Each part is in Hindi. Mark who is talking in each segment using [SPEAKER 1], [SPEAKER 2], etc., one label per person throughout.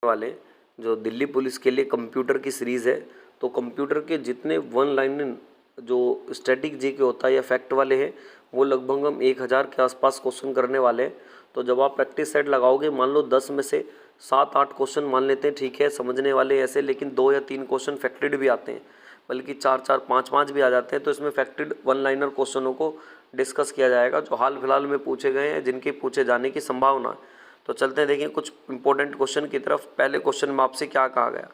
[SPEAKER 1] वाले जो दिल्ली पुलिस के लिए कंप्यूटर की सीरीज़ है, तो कंप्यूटर के जितने वन लाइन जो स्टैटिक जीके होता है या फैक्ट वाले हैं, वो लगभग हम 1000 के आसपास क्वेश्चन करने वाले हैं। तो जब आप प्रैक्टिस सेट लगाओगे, मान लो 10 में से 7-8 क्वेश्चन मान लेते हैं, ठीक है, समझने वाले ऐसे, लेकिन 2 या 3 क्वेश्चन फैक्टेड भी आते हैं, बल्कि 4-4 5-5 भी आ जाते हैं। तो इसमें फैक्टेड वन लाइनर क्वेश्चनों को डिस्कस किया जाएगा, जो हाल फिलहाल में पूछे गए हैं, जिनके पूछे जाने की संभावना है। तो चलते हैं, देखिए कुछ इंपॉर्टेंट क्वेश्चन की तरफ। पहले क्वेश्चन में आपसे क्या कहा गया,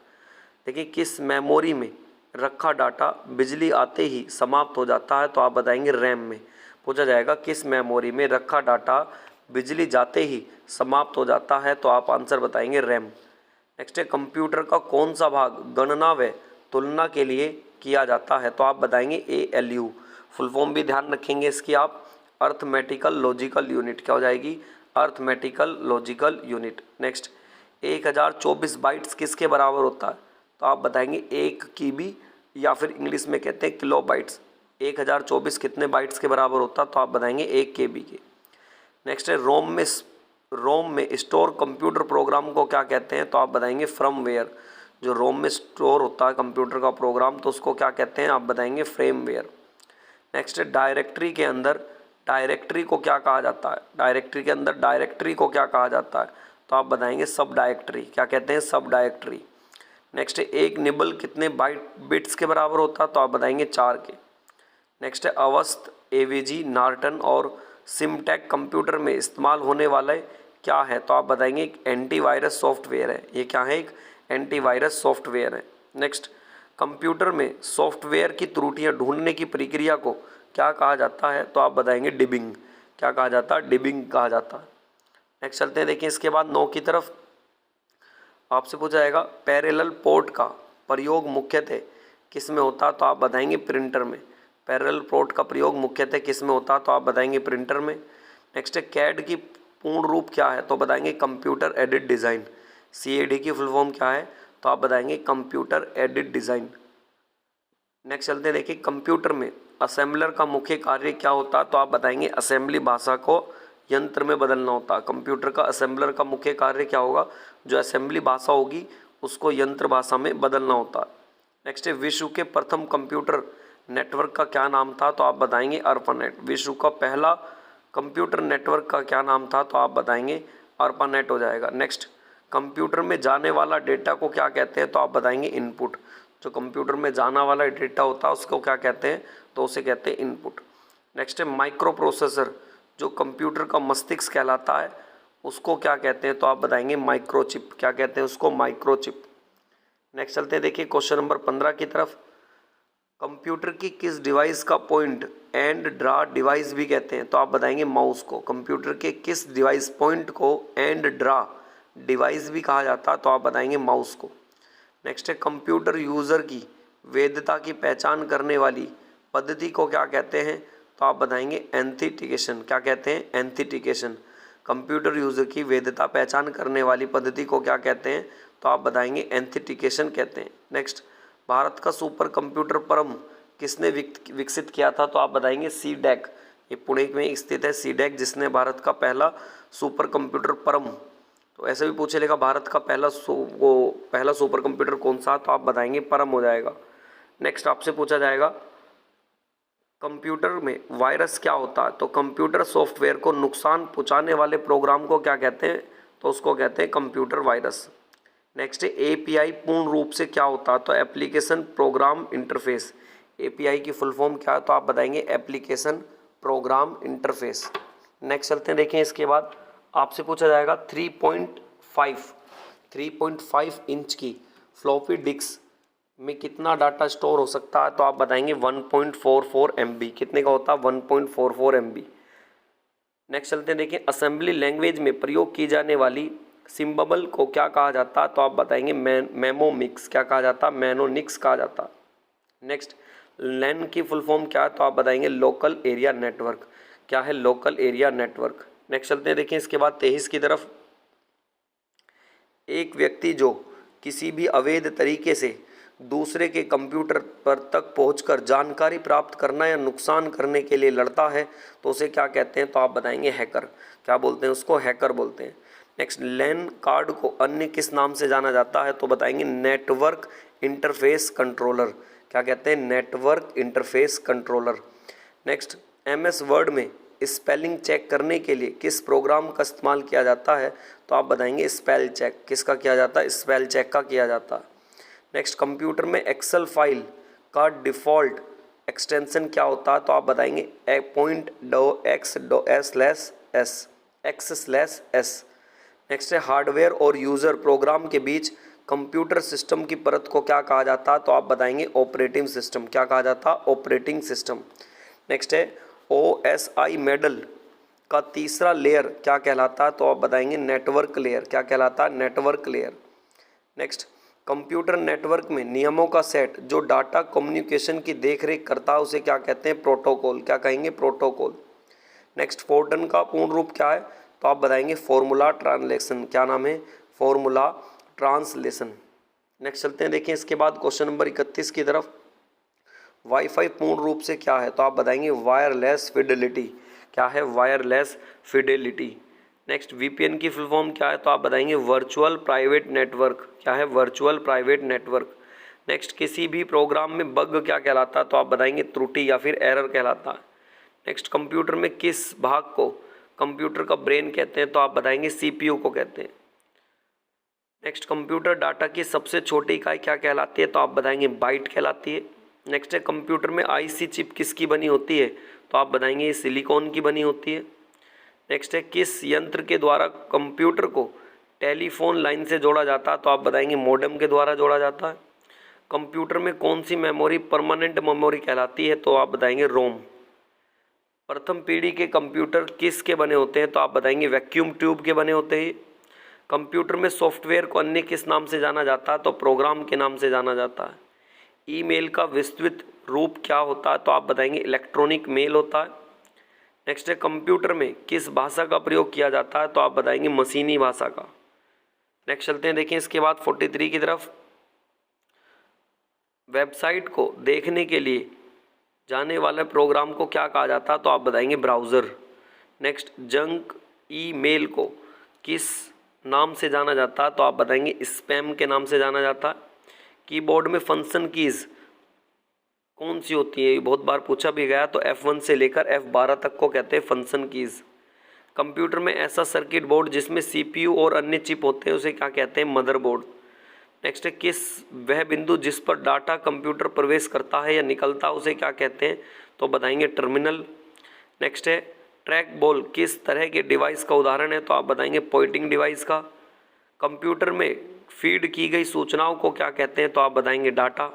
[SPEAKER 1] देखिए, किस मेमोरी में रखा डाटा बिजली आते ही समाप्त हो जाता है? तो आप बताएंगे रैम में। पूछा जाएगा किस मेमोरी में रखा डाटा बिजली जाते ही समाप्त हो जाता है? तो आप आंसर बताएंगे रैम। नेक्स्ट है, कंप्यूटर का कौन सा भाग गणना व तुलना के लिए किया जाता है? तो आप बताएंगे ALU। फुल फॉर्म भी ध्यान रखेंगे इसकी आप, अर्थमेटिकल लॉजिकल यूनिट। क्या हो जाएगी? Arithmetical logical unit. Next, 1024 bytes किसके बराबर होता है? तो आप बताएंगे 1 KB, या फिर इंग्लिश में कहते हैं किलो बाइट्स। 1024 कितने बाइट्स के बराबर होता है? तो आप बताएंगे 1 KB के। नेक्स्ट है, रोम में स्टोर कंप्यूटर प्रोग्राम को क्या कहते हैं? तो आप बताएंगे फ्रमवेयर। जो रोम में स्टोर होता है कंप्यूटर का प्रोग्राम, तो उसको क्या कहते हैं? आप बताएंगे फ्रेमवेयर। नेक्स्ट है, डायरेक्टरी के अंदर डायरेक्टरी को क्या कहा जाता है? डायरेक्टरी के अंदर डायरेक्टरी को क्या कहा जाता है? तो आप बताएंगे सब डायरेक्टरी। क्या कहते हैं? सब डायरेक्टरी। नेक्स्ट है, एक निबल कितने बिट्स के बराबर होता है? तो आप बताएंगे 4 के। नेक्स्ट है, अवस्थ, AVG, नॉर्टन और सिमटेक कंप्यूटर में इस्तेमाल होने वाला क्या है? तो आप बताएंगे एक एंटीवायरस सॉफ्टवेयर है। ये क्या है? एक एंटीवायरस सॉफ्टवेयर है। नेक्स्ट, कंप्यूटर में सॉफ्टवेयर की त्रुटियां ढूंढने की प्रक्रिया को क्या कहा जाता है? तो आप बताएंगे डिबिंग। क्या कहा जाता है? डिबिंग कहा जाता है। नेक्स्ट चलते हैं, देखिए इसके बाद 9 की तरफ। आपसे पूछा जाएगा पैरेलल पोर्ट का प्रयोग मुख्यतः किस में होता है? तो आप बताएंगे प्रिंटर में। पैरेलल पोर्ट का प्रयोग मुख्यतः किस में होता है? तो आप बताएंगे प्रिंटर में। नेक्स्ट है, कैड की पूर्ण रूप क्या है? तो बताएंगे कंप्यूटर एडेड डिज़ाइन। CAD की फुल फॉर्म क्या है? तो आप बताएंगे कंप्यूटर एडेड डिज़ाइन। नेक्स्ट चलते हैं, देखिए कंप्यूटर में असेंबलर का मुख्य कार्य क्या होता है? तो आप बताएंगे असेंबली भाषा को यंत्र में बदलना होता है। कंप्यूटर का असेंबलर का मुख्य कार्य क्या होगा? जो असेंबली भाषा होगी उसको यंत्र भाषा में बदलना होता है। नेक्स्ट है, विश्व के प्रथम कंप्यूटर नेटवर्क का क्या नाम था? तो आप बताएंगे अर्पानेट। विश्व का पहला कंप्यूटर नेटवर्क का क्या नाम था? तो आप बताएंगे अर्पानेट हो जाएगा। नेक्स्ट, कंप्यूटर में जाने वाला डेटा को क्या कहते हैं? तो आप बताएंगे इनपुट। जो कंप्यूटर में जाना वाला डेटा होता है उसको क्या कहते हैं? तो उसे कहते हैं इनपुट। नेक्स्ट है, माइक्रो प्रोसेसर जो कंप्यूटर का मस्तिष्क कहलाता है उसको क्या कहते हैं? तो आप बताएंगे माइक्रोचिप। क्या कहते हैं उसको? माइक्रोचिप। नेक्स्ट चलते हैं, देखिए क्वेश्चन नंबर 15 की तरफ। कंप्यूटर की किस डिवाइस का पॉइंट एंड ड्रा डिवाइस भी कहते हैं? तो आप बताएंगे माउस को। कंप्यूटर के किस डिवाइस पॉइंट को एंड ड्रा डिवाइस भी कहा जाता है? तो आप बताएंगे माउस को। नेक्स्ट है, कंप्यूटर यूज़र की वैधता की पहचान करने वाली पद्धति को क्या कहते हैं? तो आप बताएंगे एंथिटिकेशन। क्या कहते हैं? एंथिटिकेशन। कंप्यूटर यूज़र की वैधता पहचान करने वाली पद्धति को क्या कहते हैं? तो आप बताएंगे एंथिटिकेशन कहते हैं। नेक्स्ट, भारत का सुपर कंप्यूटर परम किसने विकसित किया था? तो आप बताएंगे CDEC। ये पुणे में स्थित है CDEC, जिसने भारत का पहला सुपर कंप्यूटर परम। तो ऐसे भी पूछे लेगा भारत का पहला सुपर कंप्यूटर कौन सा? तो आप बताएंगे परम हो जाएगा। नेक्स्ट, आपसे पूछा जाएगा कंप्यूटर में वायरस क्या होता है? तो कंप्यूटर सॉफ्टवेयर को नुकसान पहुंचाने वाले प्रोग्राम को क्या कहते हैं? तो उसको कहते हैं कंप्यूटर वायरस। नेक्स्ट है, API पूर्ण रूप से क्या होता है? तो एप्लीकेशन प्रोग्राम इंटरफेस। API की फुल फॉर्म क्या है? तो आप बताएंगे एप्लीकेशन प्रोग्राम इंटरफेस। नेक्स्ट चलते हैं, देखें इसके बाद आपसे पूछा जाएगा 3.5 इंच की फ्लॉपी डिस्क में कितना डाटा स्टोर हो सकता है? तो आप बताएंगे 1.44 MB। कितने का होता है? 1.44 MB। नेक्स्ट चलते हैं, देखिए असेंबली लैंग्वेज में प्रयोग की जाने वाली सिम्बल को क्या कहा जाता है? तो आप बताएंगे मेमोनिक्स। क्या कहा जाता है? मेमोनिक्स कहा जाता है। नेक्स्ट, LAN की फुल फॉर्म क्या है? तो आप बताएंगे लोकल एरिया नेटवर्क। क्या है? Local area network. नेक्स्ट चलते हैं, देखिए इसके बाद 23 की तरफ। एक व्यक्ति जो किसी भी अवैध तरीके से दूसरे के कंप्यूटर पर तक पहुंचकर जानकारी प्राप्त करना या नुकसान करने के लिए लड़ता है तो उसे क्या कहते हैं? तो आप बताएंगे हैकर। क्या बोलते हैं उसको? हैकर बोलते हैं। नेक्स्ट लैन कार्ड को अन्य किस नाम से जाना जाता है, तो बताएंगे नेटवर्क इंटरफेस कंट्रोलर। क्या कहते हैं, network interface controller. Next MS word में स्पेलिंग चेक करने के लिए किस प्रोग्राम का इस्तेमाल किया जाता है, तो आप बताएंगे स्पेल चेक। किसका किया जाता है, स्पेल चेक का किया जाता है। नेक्स्ट कंप्यूटर में एक्सेल फाइल का डिफ़ॉल्ट एक्सटेंशन क्या होता है, तो आप बताएंगे x/s/s। नेक्स्ट है हार्डवेयर और यूज़र प्रोग्राम के बीच कंप्यूटर सिस्टम की परत को क्या कहा जाता है, तो आप बताएंगे ऑपरेटिंग सिस्टम। क्या कहा जाता है, ऑपरेटिंग सिस्टम। नेक्स्ट है OSI मॉडल का तीसरा लेयर क्या कहलाता है, तो आप बताएंगे नेटवर्क लेयर। क्या कहलाता है, network layer. Next computer network में नियमों का सेट जो डाटा कम्युनिकेशन की देखरेख करता है उसे क्या कहते हैं, प्रोटोकॉल। क्या कहेंगे, प्रोटोकॉल। नेक्स्ट फोर्टन का पूर्ण रूप क्या है, तो आप बताएंगे फॉर्मूला ट्रांसलेशन। क्या नाम है, फॉर्मूला ट्रांसलेशन। नेक्स्ट चलते हैं, देखिए इसके बाद क्वेश्चन नंबर 31 की तरफ। वाईफाई पूर्ण रूप से क्या है, तो आप बताएंगे वायरलेस फिडेलिटी। क्या है, वायरलेस फिडेलिटी। नेक्स्ट वीपीएन की फुल फॉर्म क्या है, तो आप बताएंगे वर्चुअल प्राइवेट नेटवर्क। क्या है, वर्चुअल प्राइवेट नेटवर्क। नेक्स्ट किसी भी प्रोग्राम में बग क्या कहलाता है, तो आप बताएंगे त्रुटि या फिर एरर कहलाता है। नेक्स्ट कंप्यूटर में किस भाग को कंप्यूटर का ब्रेन कहते हैं, तो आप बताएंगे सीपीयू को कहते हैं। नेक्स्ट कंप्यूटर डाटा की सबसे छोटी इकाई क्या कहलाती है, तो आप बताएंगे बाइट कहलाती है। नेक्स्ट है कंप्यूटर में आईसी चिप किसकी बनी होती है, तो आप बताएंगे सिलिकॉन की बनी होती है। नेक्स्ट है किस यंत्र के द्वारा कंप्यूटर को टेलीफोन लाइन से जोड़ा जाता है, तो आप बताएंगे मॉडेम के द्वारा जोड़ा जाता है। कंप्यूटर में कौन सी मेमोरी परमानेंट मेमोरी कहलाती है, तो आप बताएंगे रोम। प्रथम पीढ़ी के कंप्यूटर किसके बने होते हैं, तो आप बताएंगे वैक्यूम ट्यूब के बने होते हैं। कंप्यूटर में सॉफ्टवेयर को अन्य किस नाम से जाना जाता है, तो प्रोग्राम के नाम से जाना जाता है। ईमेल का विस्तृत रूप क्या होता है, तो आप बताएंगे इलेक्ट्रॉनिक मेल होता है। नेक्स्ट है कंप्यूटर में किस भाषा का प्रयोग किया जाता है, तो आप बताएंगे मशीनी भाषा का। नेक्स्ट चलते हैं, देखिए इसके बाद 43 की तरफ। वेबसाइट को देखने के लिए जाने वाले प्रोग्राम को क्या कहा जाता है, तो आप बताएंगे ब्राउज़र। नेक्स्ट जंक ईमेल को किस नाम से जाना जाता है, तो आप बताएंगे स्पैम के नाम से जाना जाता है। कीबोर्ड में फंक्शन कीज़ कौन सी होती है, बहुत बार पूछा भी गया, तो F1 से लेकर F12 तक को कहते हैं फंक्शन कीज़। कंप्यूटर में ऐसा सर्किट बोर्ड जिसमें CPU और अन्य चिप होते हैं उसे क्या कहते हैं, मदरबोर्ड। नेक्स्ट है किस वह बिंदु जिस पर डाटा कंप्यूटर प्रवेश करता है या निकलता है उसे क्या कहते हैं, तो बताएंगे टर्मिनल। नेक्स्ट है ट्रैक बॉल किस तरह के डिवाइस का उदाहरण है, तो आप बताएंगे पॉइंटिंग डिवाइस का। कंप्यूटर में फीड की गई सूचनाओं को क्या कहते हैं, तो आप बताएंगे डाटा।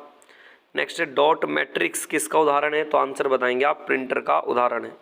[SPEAKER 1] नेक्स्ट है डॉट मैट्रिक्स किसका उदाहरण है, तो आंसर बताएंगे आप प्रिंटर का उदाहरण है।